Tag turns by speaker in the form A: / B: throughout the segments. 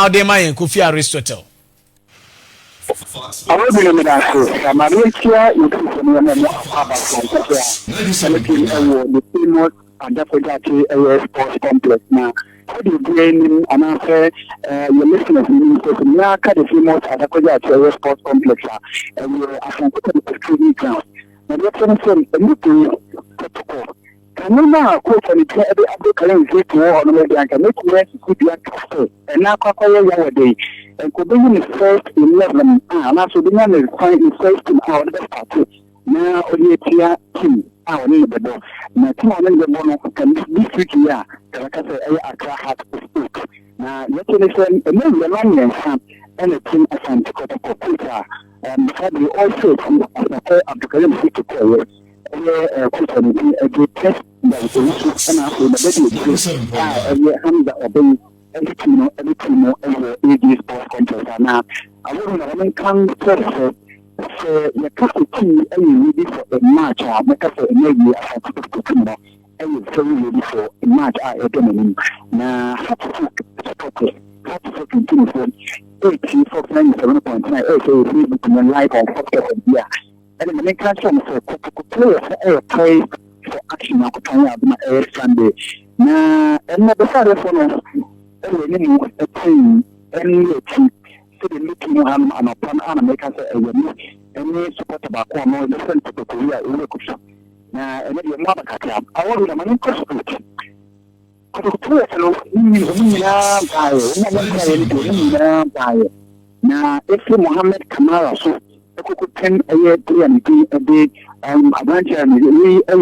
A: how they may Kofi Aristotle.
B: I will be limited to Malaysia. You can see the famous and the sports complex now. How do you bring and answer your listeners in the famous Adakoja sports complex and you're ASANTE training ground. Now, that's what I'm saying. A new Kotoko. Can you now quote and declare the current to on the way and can make rest to be a cafe and now Kaka day and could be in the first 11 and also the man is fine in first in our best party. Now, only a team. Our neighbor, now, 2 on the mono can be free to ya, like I say, a crack hat of book. Now, let me listen, and then the man and a team ASANTE Kotoko, and probably also from the current city player. A good test that was and after the baby, and obey every team, every sports complex. Now, I wouldn't come first. So the capacity and ready for a match or make us a maybe a and very ready for a match I again. Now, how to continue for 84.9 so we become live on podcast yeah. And the main question for players play for action now to Sunday. Now, another side of a team and team. The meeting and upon America any support about one different to Korea and then your mother club. I want to manage cost. Now, if Mohammed Kamara, so I could 10 a year, 3 and a day, adventure and really as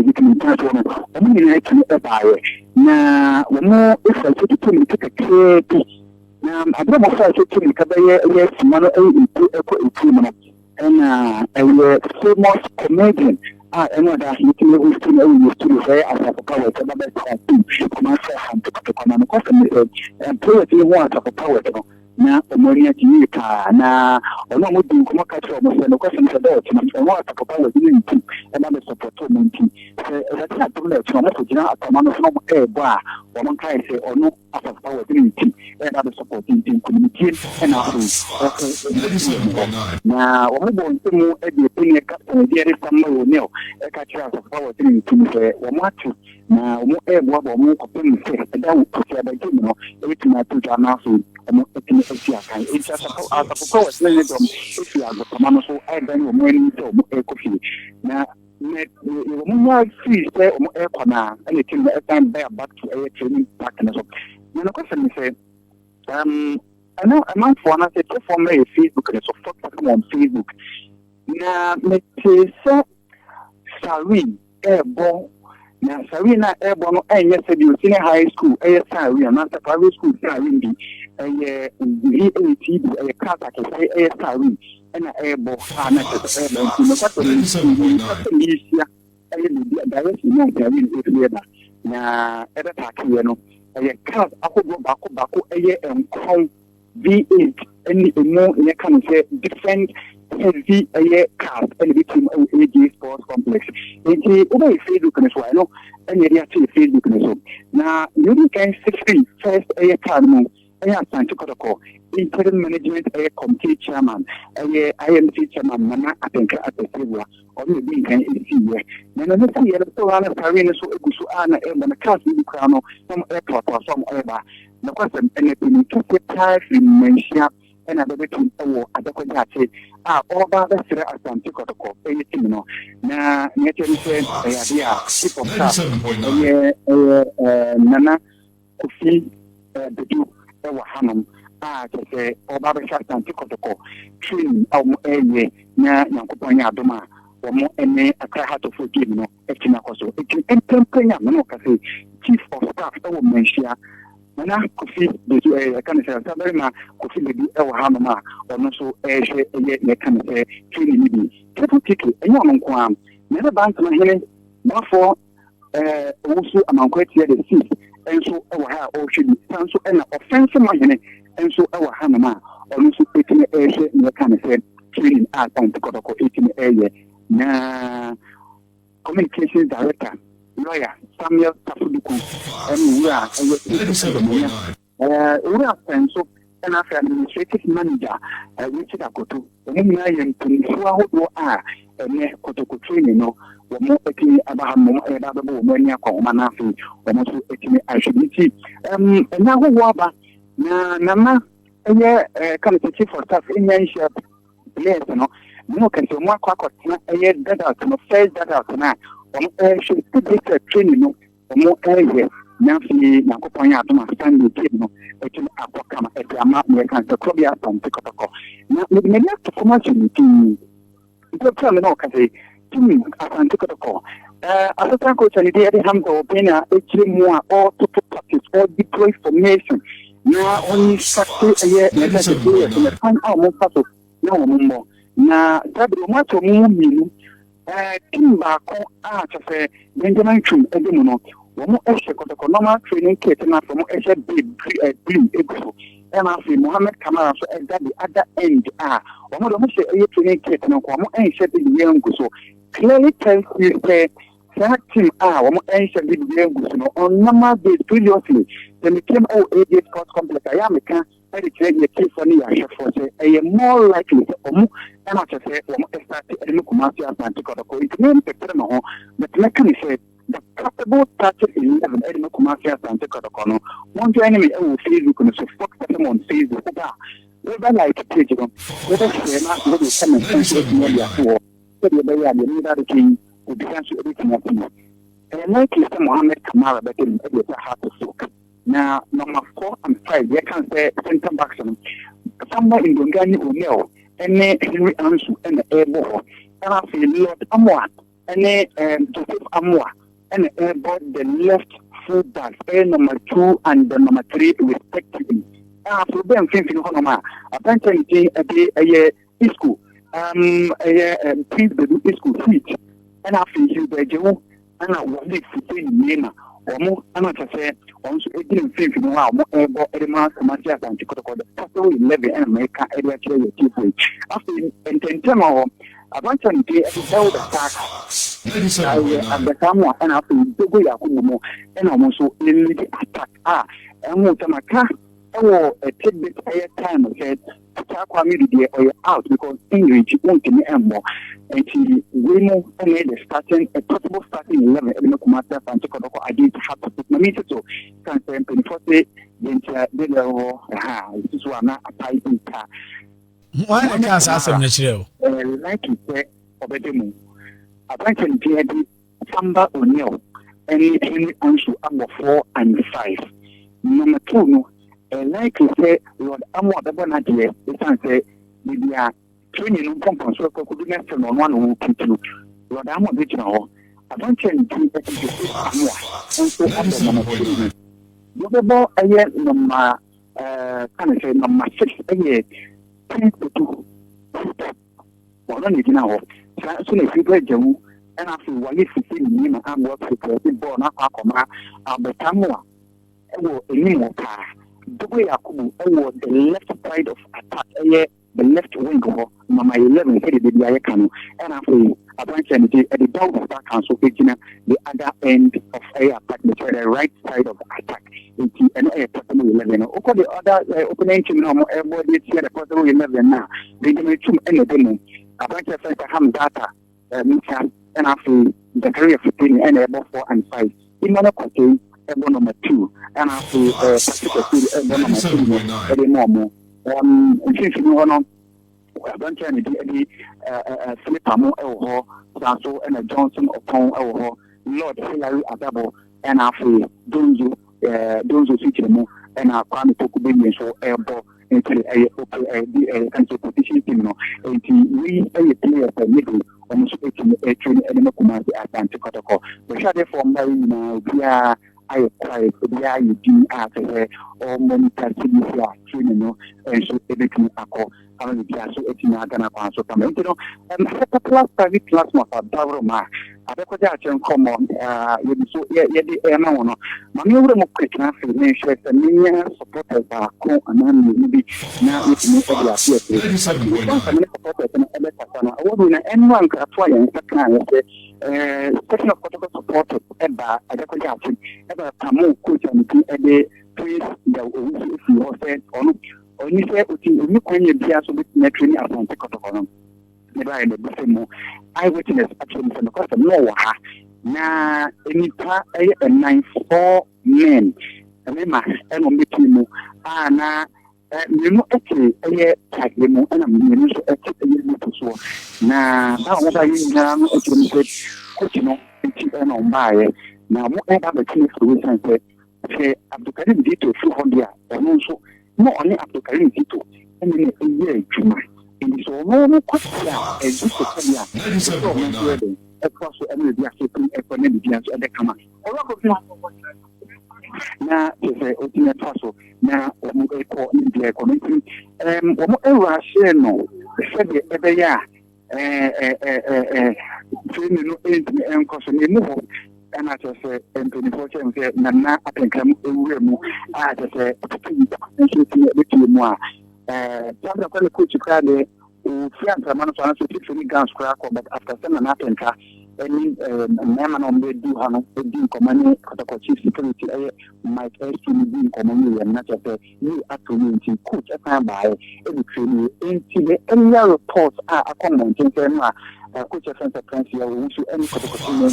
B: you can touch on it. I mean, I can buy it. Now, more if I take a clear I don't know if I said to me, yes, Mano into a team, and a famous comedian. I know that you can always to say as a power to myself to command a question and play if you want of a power. Now, the money at you now, or no more do come catch up with the question about what of a power to another support to Monty. That's not to let you know a command from a bar, or one kind say, or no of power to another supporting team communicate and now, we're going to move at the opinion captain, there is some no, a catch up of power to say, or much now, more air, more opinion, and that would put by Jimmy, everything I put on our food. It's just a power if you are the command, so I don't know when to coffee. Now, you free say anything that time back to a training partner. Now, the question is, I know a month for another for me Facebook and so forth on Facebook. Now, make say, Sarine, airborne. Now, Sarina airborne, and yesterday, senior high school, ASI, and after private school, Sarine, a class, I can say ASI, and an airborne, and V8 any more in a kind of different heavy cars and between AG sports complex. It's over Facebook as well, and area to Facebook as well. Now, you can see first a car, ASANTE Kotoko, interim management committee chairman, IMC chairman, Nana Atenka at the Silva, or maybe can see here. Then another year, so Anna Parina, so Owusu Anna, and the class in the crown, some airport or some ever. The question anything to take time in Manhyia and other between Adakoja all about the ASANTE Kotoko, anything no. Now, nature said, keep of Nana Kofi BADU. Hanum, to say, or Baba ASANTE Kotoko, training our area, na Yankopania Doma, or more and a cry to forgive no, Etinacoso. It can Penya Manoka, chief of staff, our Manhyia, Nana Kofi BADU, I can say, Sabarima, Kofi BADU, our Hanuma, or no so, a can say, training me. Triple ticket, and young Quam, never bank my hand, not for Owusu among quite the sea. And so our hair or should be so an offensive money, and so our Hanama, or also taking the air in the kind of said, training ASANTE Kotoko 18 area. Now, communications director, lawyer, Samuel Tafuduku, and we are we are friends so and after administrative manager which is Akoto when you are in Tunisia and Kotoko training no mo etimi abahamo edabebo mo ania kwa mana afi mo so etimi ahwebiti na ho waba na ma eye kind of chief for staff in shop place no mo kan so mo akwa na eye data no first data na should be training no mo eye na fi na ko pon ya to ma stand the no etimi akwa kama etama me kan so ko bia ASANTE Kotoko na me na to kuma chini ko tell no ka say ASANTE Kotoko assistant coach and the Hamza Opena HMOA or to practice or deploy formation na only practice a year and the fun almost no more na tabro macho mu timba ko to say Benjamin Chum edemuno womo ehye Kotoko normal training kit na from ehye blue ego and I see Mohammed Kamara so at the other end womo do mo say training kit na ko mo ehye the young so clearly tells you that team womo ehye the young so on normal days previously they came out AJ Sports Complex ayameka the trade the key for the for say more likely and I say womo start the Kumasi ASANTE Kotoko it means the no but like I said the capable started 11 Edmo Kumasi ASANTE Kotoko no one enemy Facebook no so fuck them on Facebook whether like page whether share not what is coming from media for so the way the need that king would be to everything up and like Mr. Mohammed Kamara but in the heart of soak now number 4 and 5 they can say center backs somewhere in Dongani O'Neill and Henry Owusu and the airball and I feel Lord Amwa and Joseph Amwa and airball the left full back number 2 and the number 3 respectively. For them thinking honoma apparently a school TRAINING.BADU school switch and I feel you the Joe and I was it for name or more and I say on so 18 thinking wow more airball element Manhyia ASANTE Kotoko the total 11 and America area TV after in term of apparently a tell the attack at the time and after double yakumo and almost so lead attack and Mutamaka a tidbit time said media or out because English won't give me more and she will and starting a possible starting 11 Manhyia ASANTE Kotoko I did have to put my meter so can say 24 days this is one a typing car.
A: Why can't ask him natural?
B: Like you say, Obedemu. Apparently, Samba O'Neill and Henry Owusu number 4 and 5. Number 2, no, like you say, Lord Amwa Babanadia, they can say, they are training on compound, so could be next on one who keep you. Lord Amwa Regional, apparently, Amwa, and so on the number 2. You have about a year number, can I say, number 6 a year. Well, you know, so if you play Jamu, and after what if you see me, I'm working for the born up, but Tamua, the way I could the left side of attack, the left wing of my 11 headed the Ayakano, and after a bunch of at the down of that council, the other end of attack, the right side of attack. And a possible 11. Okay, the other opening to normal everybody here the possible 11 now. They give two and a demo. A bunch of data, Mika, and after the career of 15 and above 4 and 5. In Monaco, ebo number 2, and after particular ebo number 2, every moment. Since you know, a bunch of the Philipamo, Sanso, and a Johnson upon Lord Hillary Adabo, and after those who teach them and our Kwame Tokubini so airborne into a competition team. We a player for middle almost a training animal command ASANTE Kotoko. The shadow from now, we are I acquired the IUD after all monitor training and so everything I call. So it's not gonna pass. So come into and a class private class of Davroma. I don't come on. So the Emma. Mammy would have quick enough to make sure the many supporters are cool and maybe now it's not a supporters and other person. I wouldn't anyone can try and section of Kotoko supporters ever I don't ever come coach and praise the Owusu if you said only say you can be also with training ASANTE Kotoko. Never in the same eyewitness actually from the cost of no na any part a 94 men. Remember, and on the team, na you know, actually, a tag them and I'm so actually so. Now, what I actually said, coaching on buy. Now, what I have a team for which I say, Abdulkarim Dito 200, and also not only Abdulkarim Dito, and then a year to and so no question, and just a career, across every economic and the command. Na ese otina paso na omo eko India community omo ewa share no sebe ebe ya training no entimi enkoso ne mu ho ana tese empini say na apenkam ewure mu a tese entimi betu mu a tabla kwa coach ka de o fianta mano so so fit gas kra ko but after some na apenka any man on the do hano do command Kotoko chief security Mike Eston do command and not just you actually coach a time by any training into any reports are common thing coach center prince you will any Kotoko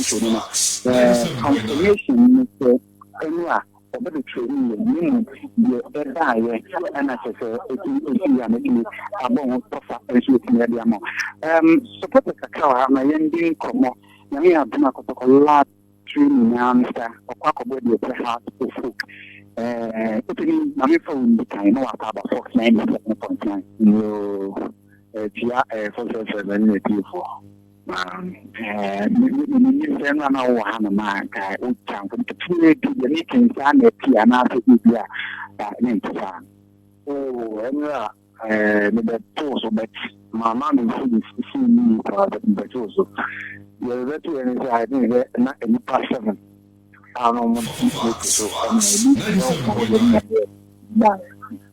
B: confirmation anywhere about the training the die and as I say it among proper support the cacao my ending come we have been a lot training answer or quack about the pressure of folk. Opening my phone the time or about Fox 97.9. No, TR for 784. The two and I think not any past 7. I don't want to so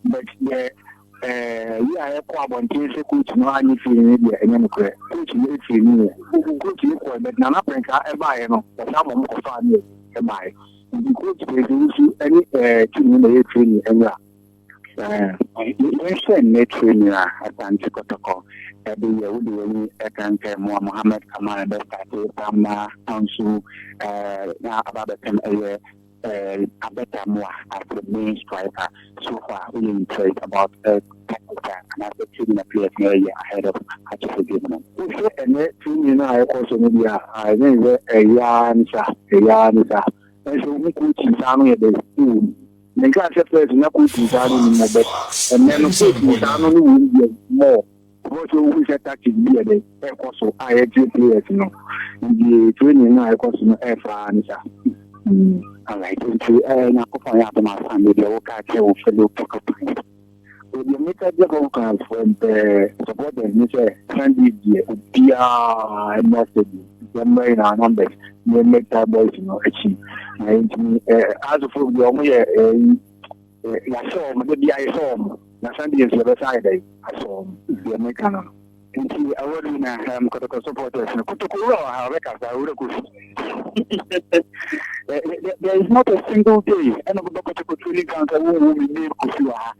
B: but yeah, I quite want to coach no any feeling and then coach no feeling. Coach no but Nana Prenka ever no some of family buy. The coach is any team in the training and you send me training ASANTE Kotoko. Every year we do any Muhammad Kamal Bestati Pama Owusu about the time a better more as the main striker. So far we enjoyed about technical and as the team players ahead of Hatch's game. We say and team I also media I think a yarn and so we could see down here the school. The guy said, "No, could be down in the bed, and then down on the more." What you wish attacking me a day, also I had players, the training I was no air answer. I like to find out my family, the work fellow pocket. When you make a job from the support the nature, Sunday, dear, message, the main numbers, you make that boys, achieve. As of the I saw maybe I saw Sunday is the other side. I saw the American. And I was in a Kotoko supporters. There is not a single day, and of the Kotoko training counter will be named Kosua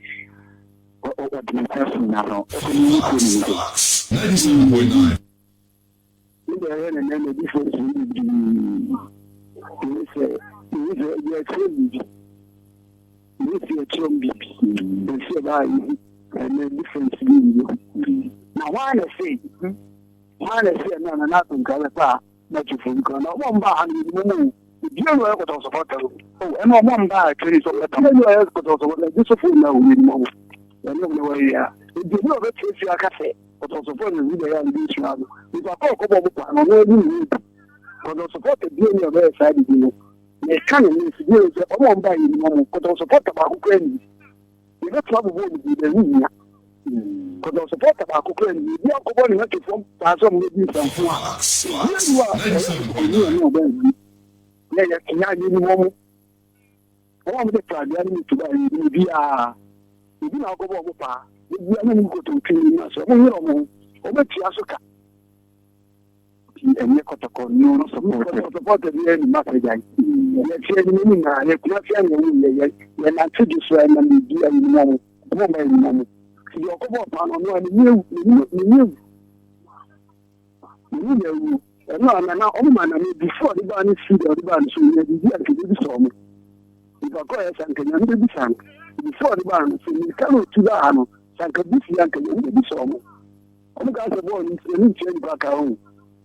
B: or the person now.
C: 97.9.
B: And then the difference with your chum, and the difference. Now, why I say, no, nothing, not you think, no one bar, you know what also about. Oh, and no one bar, actually, so I but also this is a now, we know. And anyway, if you know that if you are cafe, but also for the video and this one, with a cock of the but also support the DNA of their side, they can't miss you, I won't buy you, but also support about Ukraine. You don't trouble with the media. Because I support about Ukraine, you are going to from some maybe some you are I want to try to be a you know, go over. You are going to go to 3 years. Oh, you know, over Tiasuka. and you Kotoko no support the message. Let's hear the meaning. I cannot hear you. When I told you so, and I'm doing moment. You come up on new. No, man, before the ban is feed or the ban, so you have to do the song. If I go and can be sang before the ban, so you cannot to the arm, sank a bit young and be song. I'm going to go and change back home.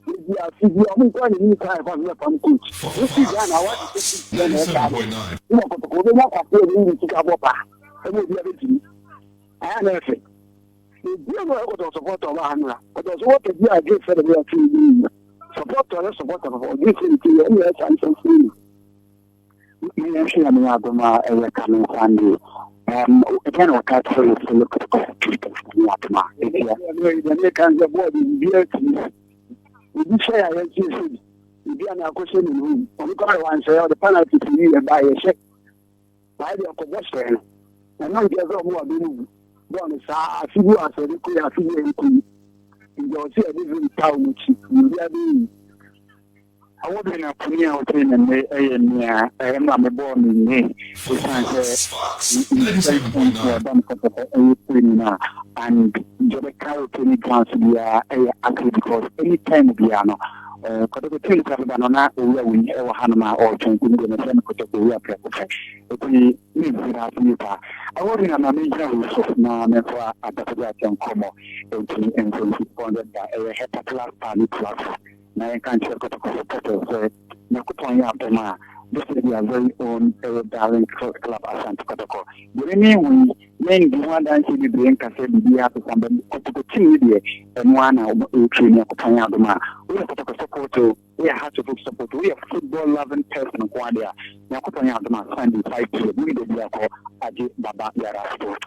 B: We are going to need time for the coach. This is done. I want to see the you want to go back to pick up a I will be everything. I am everything. You know what support of Anna, but also what the I get for the real team. Support of this in yes, I'm so free. Me actually, I'm not going to come Sunday. Again, what I tell you to look at the Americans of what is beauty. We say I am saying, we are now questioning him. We got one say, the penalty to you and buy a check. Buy the opposition. And now there's no more than one. I feel as a liquid, I feel in your different town, which you are doing. I would in a premier hotel and I am not born in May. We can say, and the car penny plans to be actually because any time we are no. Kotoko things have done on that, we ever Hanama or Chunkin in the same Kotoko. It means that I was in a major resource now, never at the Federation Como, 18 and 20 by a hepatitis party plus. Now I can't check Kotoko, so Nakutoya Pema. This is their very own darling club ASANTE Kotoko. The remaining men do one dance in the brain can say the year to somebody Kotoko team and one training Kotanya. We have Kotoko support, we have to support, we have football loving person of Quadia. Nakutanya Doma Sunday 5 p.m. We did the Aji Baba Yara Sport.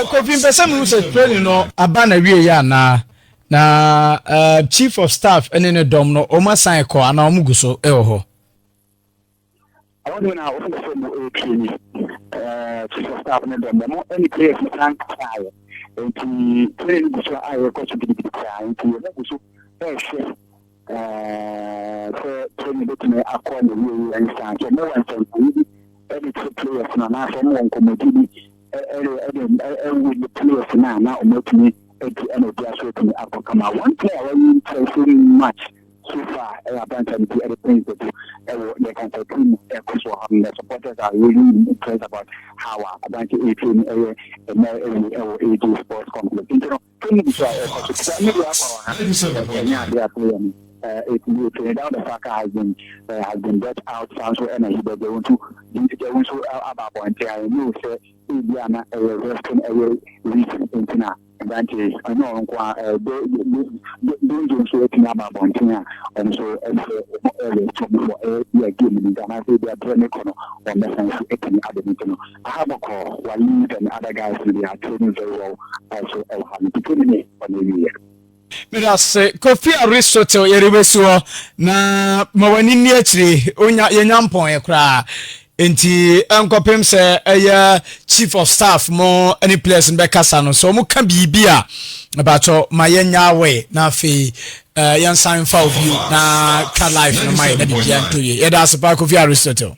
A: Kofi mpesa mu se training no abana wie ya na chief of staff ene ne dom no o masan ko ana o muguso e ho.
B: I want to know if training chief of staff ne dom no any place you can try and to train the I record to be trying to go so for training the akwa no and stand so no one can any players na na so no comedy with the players now not me and so to Africa. One player when you play so much so far, about the other things that they can take in the supporters are really impressed about how about the 18 age sports complex. You know, the fact has been brought out transfer energy, but they want to about one player. You say Indiana Western region in advantage. I know don't so about Bontina and so early game and I say they are training on the other. I have a call while you and other guys they are training very well also have to me on the year.
A: Mirase Kofi Aristotle yerebeso na mawani ni achiri onya yenyampon ye kra enti ankopem se eye chief of staff mo any place be kasa no so mo ka bibia abacho mayenya we na afi yan sign for view na ka life no mai na bibia ntoye ye da sepa Kofi Aristotle